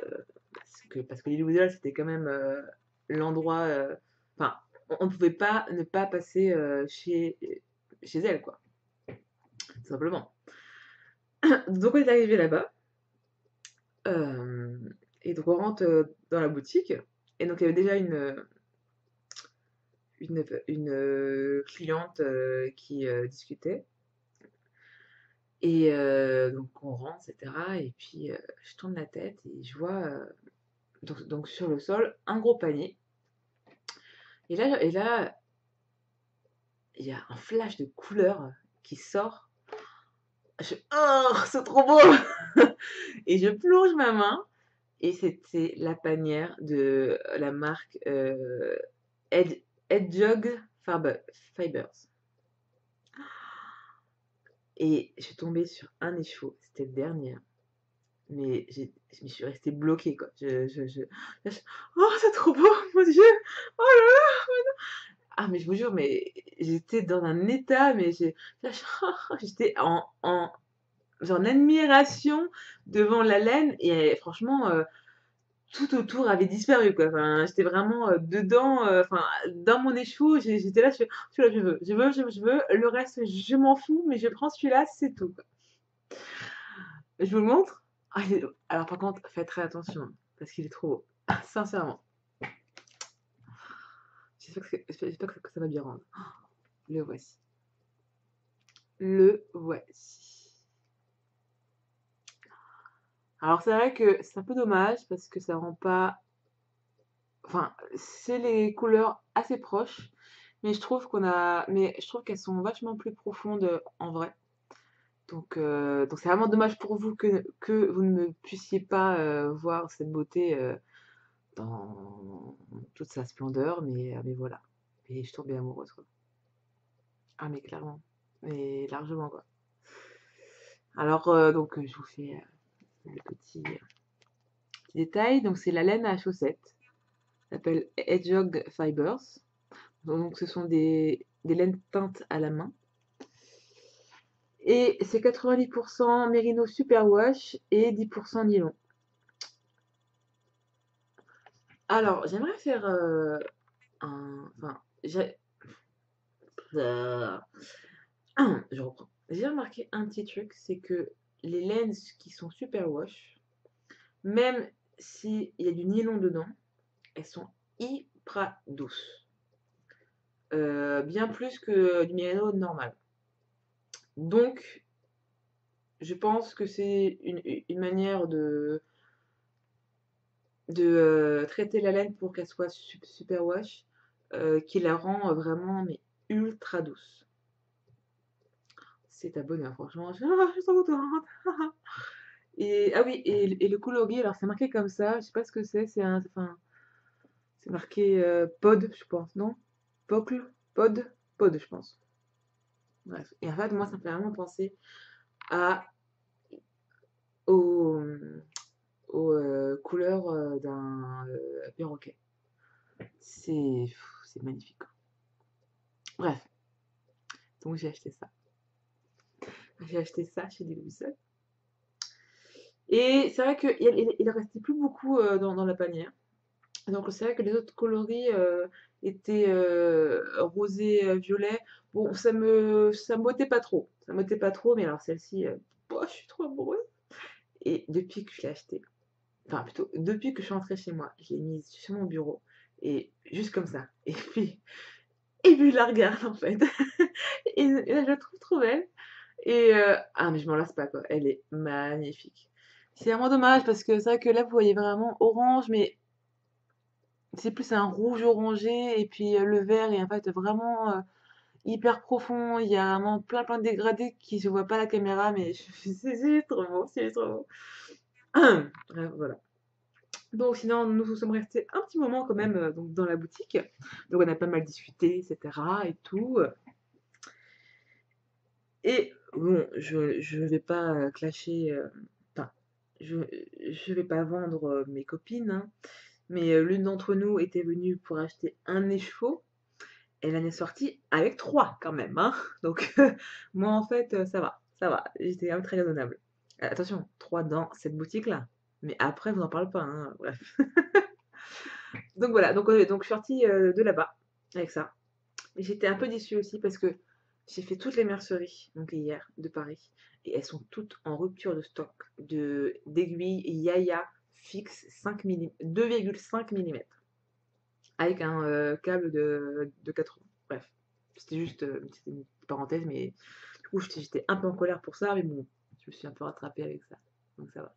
parce que l'île Louisel, c'était quand même l'endroit. Enfin, on ne pouvait pas ne pas passer chez elle, quoi. Tout simplement. Donc on est arrivé là-bas. Et donc on rentre dans la boutique. Et donc il y avait déjà une cliente qui discutait. Et donc on rentre, etc. Et puis je tourne la tête et je vois donc sur le sol un gros panier. Et là, il y a un flash de couleur qui sort. Oh, c'est trop beau! Et je plonge ma main et c'était la panière de la marque Hedgehog Fibers. Et je suis tombée sur un écheveau, c'était le dernier. Mais je me suis restée bloquée, quoi. Oh, c'est trop beau, mon Dieu! Oh là là! Ah, mais je vous jure, mais j'étais dans un état, mais j'étais genre en admiration devant la laine et franchement, tout autour avait disparu, quoi. Enfin, j'étais vraiment dedans, enfin, dans mon écheveau, j'étais là, celui-là, je veux, le reste, je m'en fous, mais je prends celui-là, c'est tout, quoi. Je vous le montre. Ah, alors, par contre, faites très attention, hein, parce qu'il est trop beau. Sincèrement. J'espère que ça va bien rendre. Le voici. Le voici. Alors c'est vrai que c'est un peu dommage parce que ça rend pas. Enfin, c'est les couleurs assez proches, mais je trouve qu'elles sont vachement plus profondes en vrai. Donc c'est vraiment dommage pour vous que vous ne puissiez pas voir cette beauté dans toute sa splendeur, mais voilà. Et je tombais amoureuse, quoi. Ah mais clairement, mais largement, quoi. Alors donc je vous fais le petit détail. Donc c'est la laine à chaussettes. Ça s'appelle Hedgehog Fibers. Donc ce sont des laines teintes à la main. Et c'est 90% mérino superwash et 10% nylon. Alors j'aimerais faire enfin, euh, je reprends. J'ai remarqué un petit truc, c'est que les laines qui sont superwash, même s'il y a du nylon dedans, elles sont hyper douces. Bien plus que du mérino normal. Donc, je pense que c'est une manière de traiter la laine pour qu'elle soit super wash, qui la rend vraiment mais ultra douce. C'est à bonheur, franchement. Je suis trop contente. Et, ah oui, et le coloris, alors c'est marqué comme ça, je sais pas ce que enfin, c'est marqué pod, je pense, non? Pocle, pod, je pense. Bref. Et en fait, moi, ça me fait vraiment penser à, au, aux couleurs d'un perroquet. C'est magnifique. Bref, donc j'ai acheté ça. J'ai acheté ça chez des Louis. Et c'est vrai qu'il ne restait plus beaucoup dans la panière. Donc c'est vrai que les autres coloris étaient rosé, violet. Bon, ça me bottait pas trop. Ça me bottait pas trop, mais alors celle-ci, oh, je suis trop amoureuse. Et depuis que je l'ai achetée, enfin plutôt depuis que je suis entrée chez moi, je l'ai mise sur mon bureau et juste comme ça. Et puis je la regarde en fait. Et là, je la trouve trop belle. Et ah mais je m'en lasse pas, quoi. Elle est magnifique. C'est vraiment dommage parce que c'est vrai que là vous voyez vraiment orange, mais c'est plus un rouge orangé et puis le vert est en fait vraiment hyper profond, il y a vraiment plein de dégradés qui se voient pas à la caméra, mais c'est trop beau, c'est trop beau. Bref, voilà. Donc sinon, nous sommes restés un petit moment quand même donc, dans la boutique. Donc on a pas mal discuté, etc. et tout. Et bon, je vais pas clasher, enfin, je vais pas vendre mes copines, hein, mais l'une d'entre nous était venue pour acheter un écheveau. Elle en est sortie avec trois quand même, hein. Donc moi en fait, ça va, ça va. J'étais quand même très raisonnable. Attention, trois dans cette boutique-là. Mais après, vous en parlez pas, hein. Bref. Donc voilà, donc je suis sortie de là-bas avec ça. Et j'étais un peu déçue aussi parce que j'ai fait toutes les merceries donc hier de Paris et elles sont toutes en rupture de stock d'aiguilles Yaya fixe 2,5 mm avec un câble de 80. Bref, c'était une petite parenthèse, mais du coup j'étais un peu en colère pour ça, mais bon, je me suis un peu rattrapée avec ça, donc ça va.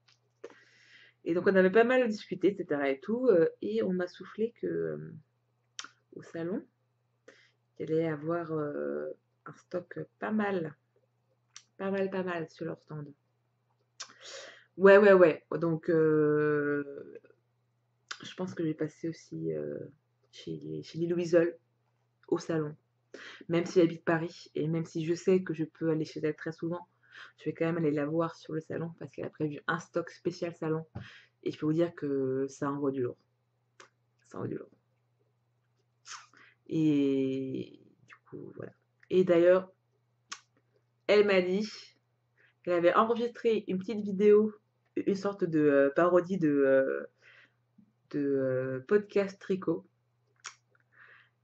Et donc on avait pas mal discuté, etc. et tout, et on m'a soufflé que au salon, il allait avoir un stock pas mal sur leur stand. Ouais, ouais, ouais. Donc, je pense que je vais passer aussi chez les Louisol au salon. Même si j'habite Paris et même si je sais que je peux aller chez elle très souvent, je vais quand même aller la voir sur le salon parce qu'elle a prévu un stock spécial salon. Et je peux vous dire que ça envoie du lourd. Ça envoie du lourd. Et du coup, voilà. Et d'ailleurs, elle m'a dit qu'elle avait enregistré une petite vidéo, une sorte de parodie de podcast tricot.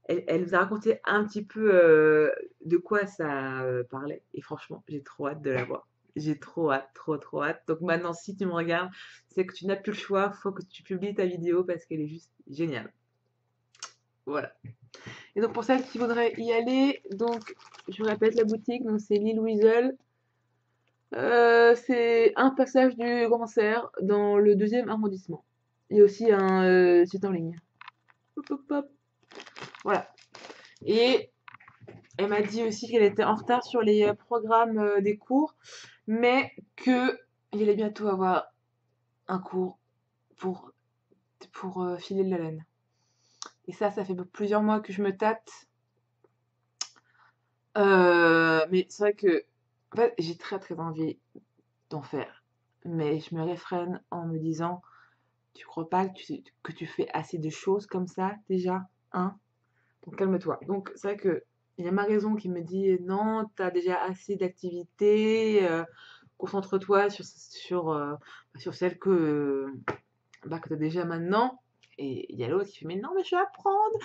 Elle nous a raconté un petit peu de quoi ça parlait. Et franchement, j'ai trop hâte de la voir. J'ai trop hâte, trop hâte. Donc maintenant, si tu me regardes, c'est que tu n'as plus le choix. Faut que tu publies ta vidéo parce qu'elle est juste géniale. Voilà. Et donc pour celles qui voudraient y aller, donc je vous répète la boutique, donc c'est Lille Weasel. C'est un passage du Grand Serre dans le 2e arrondissement. Il y a aussi un site en ligne. Hop, hop, hop. Voilà. Et elle m'a dit aussi qu'elle était en retard sur les programmes des cours, mais qu'il allait bientôt avoir un cours pour, pour filer de la laine. Et ça fait plusieurs mois que je me tâte. Mais c'est vrai que en fait, j'ai très envie d'en faire. Mais je me réfrène en me disant, tu crois pas que tu fais assez de choses comme ça déjà, hein? Donc calme-toi. Donc c'est vrai que il y a ma raison qui me dit non, t'as déjà assez d'activités, concentre-toi sur celle que t'as déjà maintenant. Et il y a l'autre qui fait mais non, mais je vais apprendre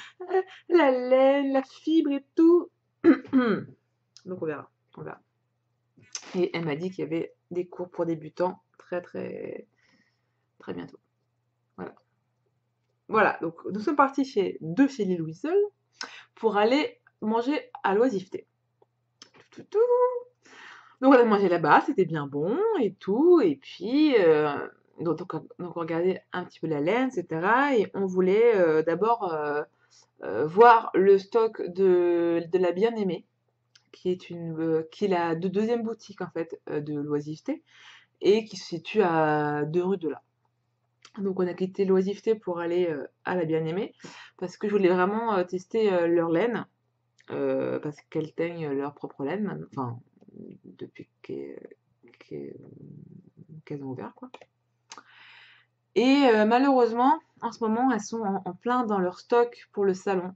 la laine, la fibre et tout. Donc on verra, on verra. Et elle m'a dit qu'il y avait des cours pour débutants très bientôt. Voilà. Voilà, donc nous sommes partis chez les Louisel pour aller manger à l'oisiveté. Donc on a mangé là-bas, c'était bien bon et tout. Et puis, on regardait un petit peu la laine, etc. Et on voulait d'abord voir le stock de la Bien-Aimée, qui est la deuxième boutique en fait de l'oisiveté et qui se situe à 2 rues de là. Donc on a quitté l'oisiveté pour aller à la Bien-Aimée parce que je voulais vraiment tester leur laine parce qu'elles teignent leur propre laine, enfin depuis qu'elles ont ouvert quoi. Et malheureusement, en ce moment, elles sont en plein dans leur stock pour le salon.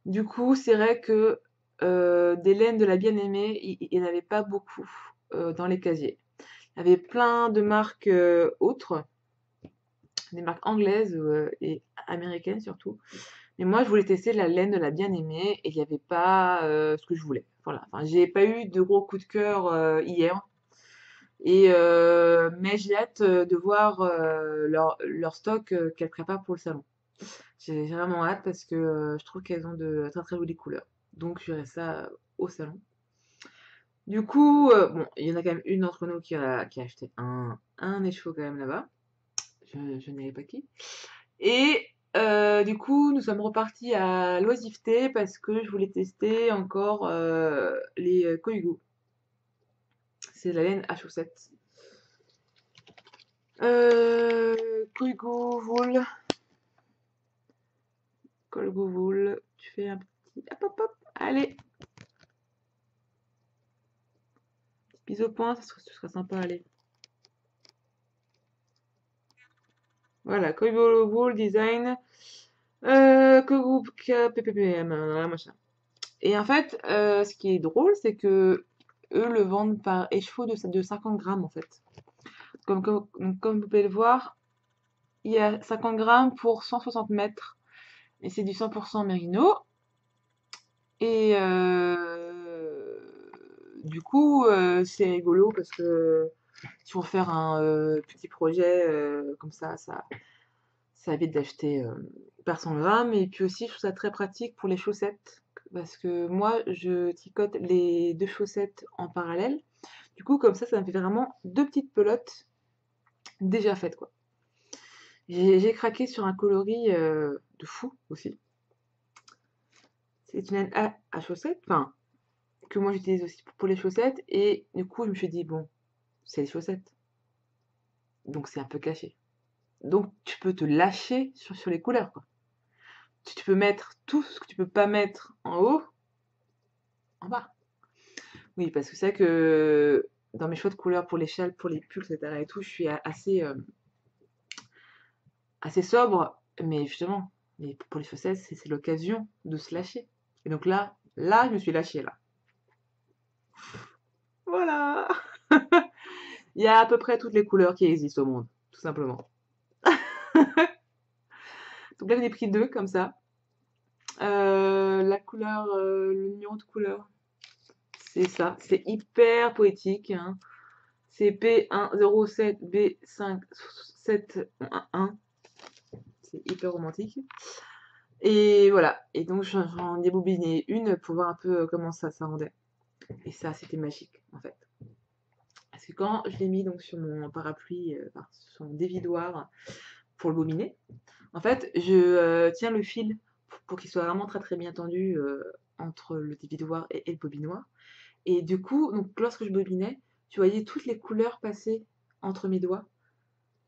Du coup, c'est vrai que des laines de la Bien-Aimée, il n'y en avait pas beaucoup dans les casiers. Il y avait plein de marques autres, des marques anglaises et américaines surtout. Mais moi, je voulais tester la laine de la Bien-Aimée et il n'y avait pas ce que je voulais. Voilà. Enfin, j'ai pas eu de gros coup de cœur hier. Mais j'ai hâte de voir leur stock qu'elles préparent pour le salon. J'ai vraiment hâte parce que je trouve qu'elles ont de très jolies couleurs. Donc je verrai ça au salon. Du coup, bon, il y en a quand même une d'entre nous qui a acheté un écheveau quand même là-bas. Je n'irai pas qui. Et Du coup, nous sommes repartis à l'oisiveté parce que je voulais tester encore les Koigu. C'est la laine à chaussettes. Koigu wool. Koigu wool. Tu fais un petit hop hop hop. Allez. Bis au point, ce sera sympa. Allez. Voilà, Koigu wool design. Koigu PPPM, machin. Et en fait, ce qui est drôle, c'est que eux le vendent par écheveau de 50 grammes en fait. Comme vous pouvez le voir, il y a 50 grammes pour 160 mètres. Et c'est du 100% mérino. Et du coup, c'est rigolo parce que si on veut faire un petit projet comme ça évite d'acheter par 100 grammes. Et puis aussi, je trouve ça très pratique pour les chaussettes. Parce que moi, je tricote les deux chaussettes en parallèle. Du coup, comme ça me fait vraiment deux petites pelotes déjà faites, quoi. J'ai craqué sur un coloris de fou aussi. C'est une laine à chaussettes, enfin, que moi j'utilise aussi pour les chaussettes. Et du coup, je me suis dit, bon, c'est les chaussettes. Donc c'est un peu caché. Donc tu peux te lâcher sur les couleurs, quoi. Tu peux mettre tout ce que tu peux pas mettre en haut, en bas. Oui, parce que c'est vrai que dans mes choix de couleurs pour les châles, pour les pulls, etc. et tout, je suis assez sobre, mais justement, pour les chaussettes, c'est l'occasion de se lâcher. Et donc là, je me suis lâchée, là. Voilà! Il y a à peu près toutes les couleurs qui existent au monde, tout simplement. Donc là, j'en ai pris deux, comme ça. La couleur, le numéro de couleur, c'est ça. C'est hyper poétique, hein. C'est P107B5711. C'est hyper romantique. Et voilà. Et donc, j'en ai bobiné une pour voir un peu comment ça rendait. Et ça, c'était magique, en fait. Parce que quand je l'ai mis donc sur mon parapluie, sur mon dévidoir pour le bobiner, en fait, je tiens le fil pour qu'il soit vraiment très très bien tendu entre le dévidoir et le bobinoir. Et du coup, donc, lorsque je bobinais, tu voyais toutes les couleurs passer entre mes doigts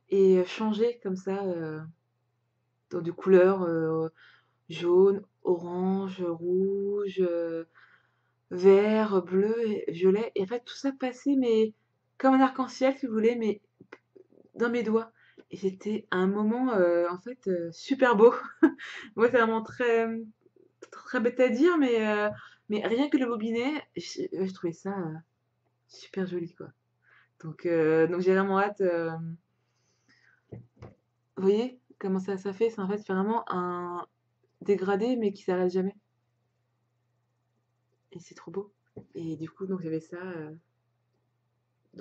et changer comme ça dans des couleurs jaune, orange, rouge, vert, bleu, et violet. Et en fait, tout ça passait, mais comme un arc-en-ciel, si vous voulez, mais dans mes doigts. Et c'était un moment, en fait, super beau. Moi, c'est vraiment très, très bête à dire, mais rien que le bobinet, je trouvais ça super joli, quoi. Donc j'ai vraiment hâte. Vous voyez comment ça fait? C'est en fait vraiment un dégradé, mais qui s'arrête jamais. Et c'est trop beau. Et du coup, donc j'avais ça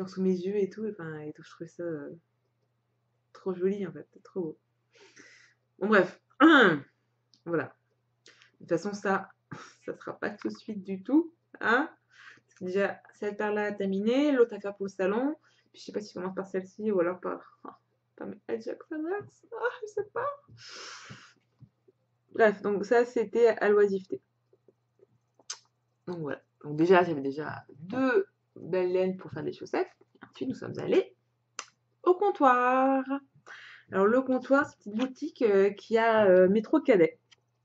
sous mes yeux et tout. Enfin, et tout, je trouvais ça trop joli, en fait. Trop beau. Bon, bref. Voilà. De toute façon, ça sera pas tout de suite du tout. Hein? Parce que déjà, cette paire-là a terminé. L'autre à faire pour le salon. Puis je sais pas si je commence par celle-ci ou alors par mes Ajax Adams. Ah, je sais pas. Bref, donc ça, c'était à l'oisiveté. Donc voilà. Donc déjà, j'avais déjà deux belles laines pour faire des chaussettes. Ensuite, nous sommes allés au comptoir. Alors le comptoir, c'est une petite boutique qui a métro cadet.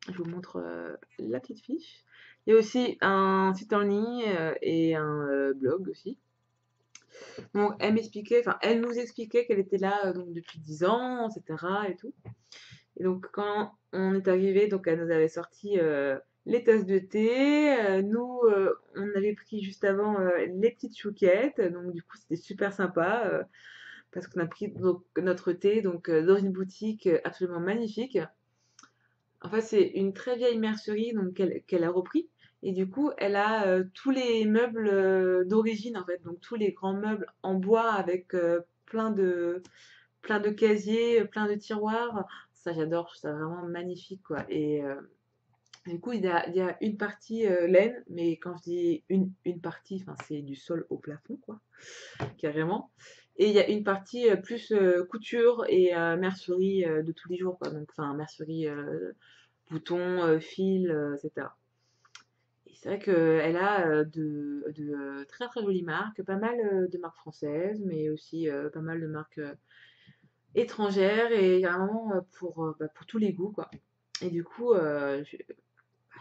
Je vous montre la petite fiche. Il y a aussi un site en ligne et un blog aussi. Donc elle nous expliquait qu'elle était là donc depuis 10 ans, etc. et tout. Et donc quand on est arrivé, donc elle nous avait sorti les tasses de thé. Nous, on avait pris juste avant les petites chouquettes. Donc du coup, c'était super sympa parce qu'on a pris donc, notre thé donc dans une boutique absolument magnifique. En fait, c'est une très vieille mercerie donc qu'elle a repris. Et du coup, elle a tous les meubles d'origine en fait, donc tous les grands meubles en bois avec plein de casiers, plein de tiroirs. Ça, j'adore, je trouve ça vraiment magnifique, quoi. Et du coup, il y a une partie laine, mais quand je dis une partie, enfin, c'est du sol au plafond, quoi, carrément. Et il y a une partie plus couture et mercerie de tous les jours, quoi. Donc, enfin, mercerie, boutons, fil, etc. Et c'est vrai qu'elle a très très jolies marques, pas mal de marques françaises, mais aussi pas mal de marques étrangères et il y a vraiment pour tous les goûts, quoi. Et du coup, je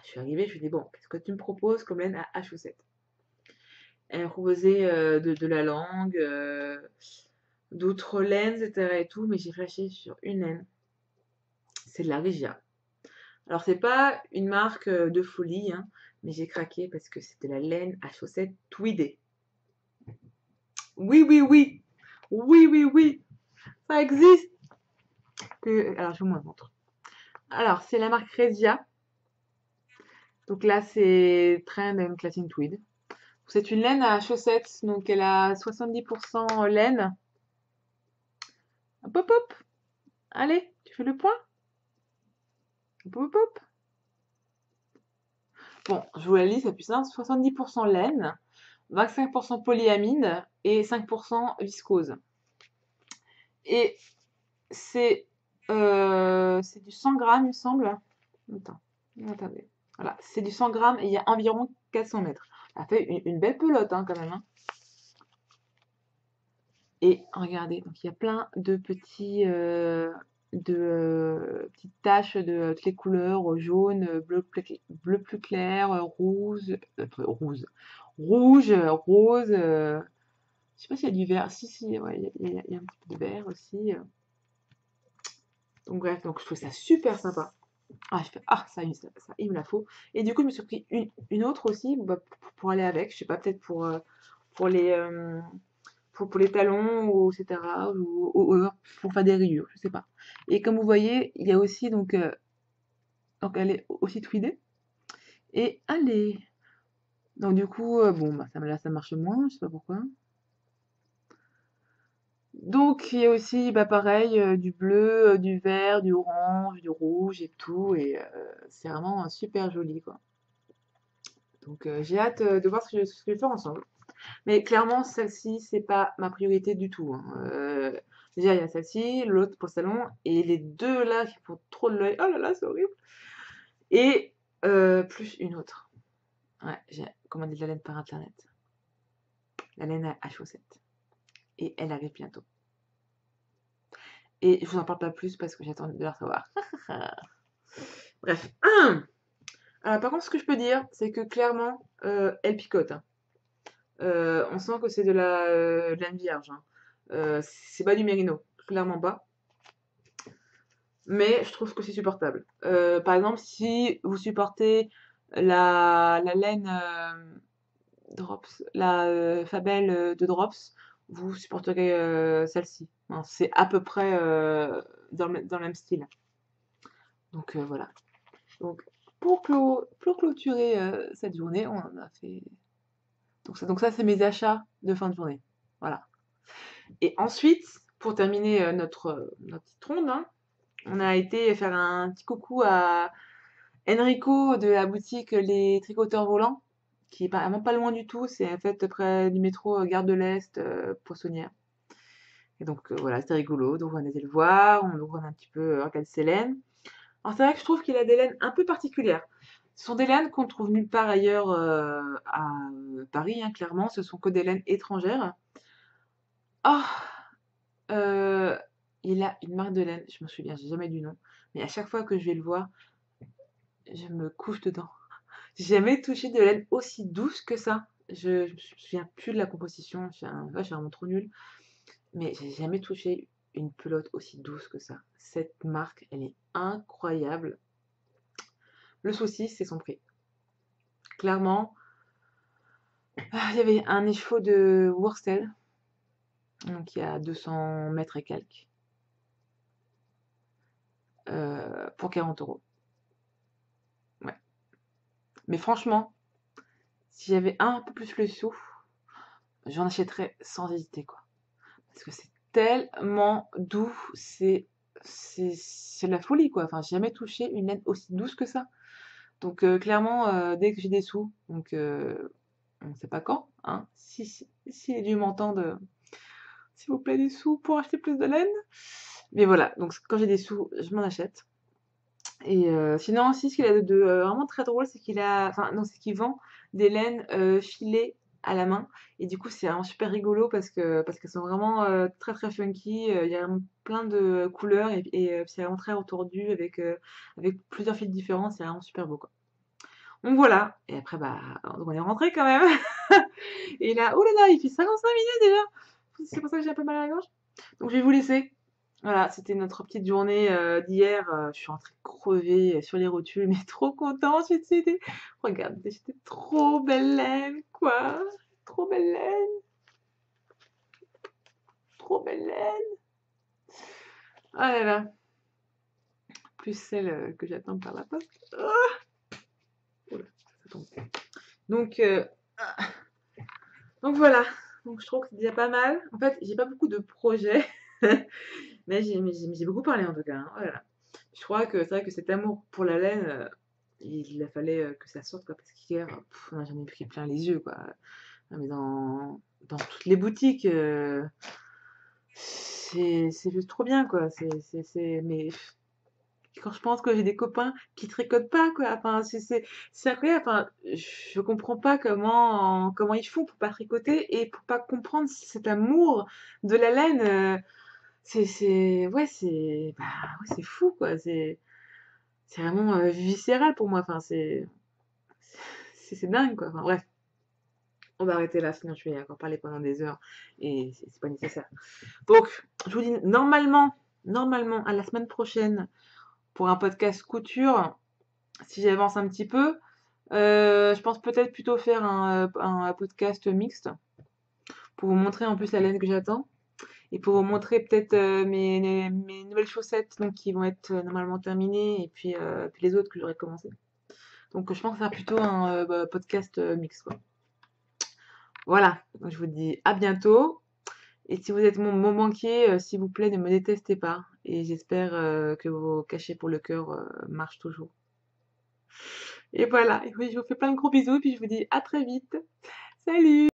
suis arrivée, je lui ai dit, bon, qu'est-ce que tu me proposes comme laine à chaussettes? Elle me proposait de la langue, d'autres laines, etc. et tout, mais j'ai flashé sur une laine, c'est de la Regia. Alors, c'est pas une marque de folie, hein, mais j'ai craqué parce que c'était la laine à chaussettes tweedée. Oui, oui, oui, oui, oui, oui, ça existe. Alors, je vous montre. Alors, c'est la marque Regia. Donc là, c'est Trend and Clatting Tweed. C'est une laine à chaussettes, donc elle a 70% laine. Hop, hop, hop. Allez, tu fais le point. Hop, hop, hop. Bon, je vous la lis, c'est plus simple. 70% laine, 25% polyamide et 5% viscose. Et c'est du 100 grammes, il me semble. Attends, attendez. Voilà, c'est du 100 grammes et il y a environ 400 mètres. Ça fait une belle pelote, hein, quand même, hein. Et regardez, donc il y a plein de petites taches de toutes les couleurs, jaune, bleu plus clair, rouge, rose. Je sais pas s'il y a du vert. Si, si, ouais, il y a un petit peu de vert aussi. Donc bref, donc je trouve ça super sympa. Ah, je fais, ah, ça, il me la faut. Et du coup, je me suis pris une autre aussi bah, pour aller avec. Je sais pas, peut-être pour les, pour les talons, ou etc. Ou pour faire des rayures, je sais pas. Et comme vous voyez, il y a aussi, donc elle est aussi tweedée. Et allez. Donc du coup, bon, bah, là, ça marche moins, je sais pas pourquoi. Donc il y a aussi, bah, pareil, du bleu, du vert, du orange, du rouge et tout. Et c'est vraiment super joli, quoi. Donc j'ai hâte de voir ce que je vais faire ensemble. Mais clairement, celle-ci, c'est pas ma priorité du tout, hein. Déjà, il y a celle-ci, l'autre pour le salon, et les deux là qui font trop de l'œil. Oh là là, c'est horrible. Et plus une autre. Ouais, j'ai commandé de la laine par internet. La laine à chaussettes. Et elle arrive bientôt. Et je vous en parle pas plus parce que j'attends de la recevoir. Bref. Alors, par contre, ce que je peux dire, c'est que clairement, elle picote, hein. On sent que c'est de laine vierge, hein. C'est pas du mérino, clairement pas. Mais je trouve que c'est supportable. Par exemple, si vous supportez la laine Drops, la Fabelle de Drops, vous supporterez celle-ci, hein. C'est à peu près dans le même style. Donc voilà. Donc pour clôturer cette journée, on en a fait. Donc ça c'est mes achats de fin de journée. Voilà. Et ensuite, pour terminer notre petite ronde, hein, on a été faire un petit coucou à Enrico de la boutique Les Tricoteurs Volants, qui est vraiment pas loin du tout. C'est en fait près du métro Gare de l'Est, Poissonnière. Et donc voilà, c'était rigolo. Donc on a été le voir, on a un petit peu regardé ses laines. Alors c'est vrai que je trouve qu'il a des laines un peu particulières. Ce sont des laines qu'on trouve nulle part ailleurs à Paris, hein, clairement. Ce sont que des laines étrangères. Oh, euh, il a une marque de laine, je me souviens, j'ai jamais du nom. Mais à chaque fois que je vais le voir, je me couche dedans. J'ai jamais touché de laine aussi douce que ça. Je me souviens plus de la composition, je suis vraiment trop nulle. Mais j'ai jamais touché une pelote aussi douce que ça. Cette marque, elle est incroyable. Le souci, c'est son prix. Clairement, il y avait un écheveau de Worstel, donc il y a 200 mètres et quelques, pour 40 €. Ouais. Mais franchement, si j'avais un peu plus le sou, j'en achèterais sans hésiter, quoi. Parce que c'est tellement doux, c'est de la folie, quoi. Enfin, j'ai jamais touché une laine aussi douce que ça. Donc clairement, dès que j'ai des sous, donc on ne sait pas quand, hein, si les dieux m'entendent, s'il vous plaît, des sous pour acheter plus de laine. Mais voilà, donc quand j'ai des sous, je m'en achète. Et sinon aussi, ce qu'il a de vraiment très drôle, c'est qu'il a, enfin non, c'est qu'il vend des laines filées à la main. Et du coup, c'est vraiment super rigolo parce qu'elles sont vraiment très très funky. Il y a vraiment plein de couleurs et c'est vraiment très retordu avec plusieurs fils différents. C'est vraiment super beau quoi. Donc voilà. Et après, bah, on est rentré quand même. Et là, oh là là, il fait 55 minutes déjà. C'est pour ça que j'ai un peu mal à la gorge. Donc je vais vous laisser. Voilà, c'était notre petite journée d'hier. Je suis rentrée crevée sur les rotules, mais trop contente. Regardez, j'étais trop belle laine, quoi. Trop belle laine, trop belle laine. Ah là là, plus celle que j'attends par la poste. Ah, oh là, ça tombe. Donc, ah, donc voilà. Donc je trouve que c'est déjà pas mal. En fait, j'ai pas beaucoup de projets, mais j'ai beaucoup parlé en tout cas, hein. Oh là là. Je crois que c'est vrai que cet amour pour la laine, il a fallu que ça sorte, quoi, parce qu'hier, j'en ai pris plein les yeux, quoi. Ah, mais dans toutes les boutiques, c'est juste trop bien, quoi. Mais quand je pense que j'ai des copains qui tricotent pas, quoi. Enfin, c'est incroyable. Enfin, je comprends pas comment ils font pour pas tricoter et pour pas comprendre cet amour de la laine. Ouais, ouais, c'est fou, quoi. C'est vraiment viscéral pour moi. Enfin, c'est dingue, quoi. Enfin, bref, on va arrêter là, sinon je vais encore parler pendant des heures et c'est pas nécessaire. Donc, je vous dis normalement, à la semaine prochaine pour un podcast couture, si j'avance un petit peu. Je pense peut-être plutôt faire un podcast mixte pour vous montrer en plus la laine que j'attends et pour vous montrer peut-être mes nouvelles chaussettes donc, qui vont être normalement terminées et puis les autres que j'aurais commencé. Donc je pense faire plutôt un podcast mix, quoi. Voilà, donc je vous dis à bientôt. Et si vous êtes mon banquier, s'il vous plaît, ne me détestez pas. Et j'espère que vos cachets pour le cœur marchent toujours. Et voilà, et oui, je vous fais plein de gros bisous, puis je vous dis à très vite. Salut!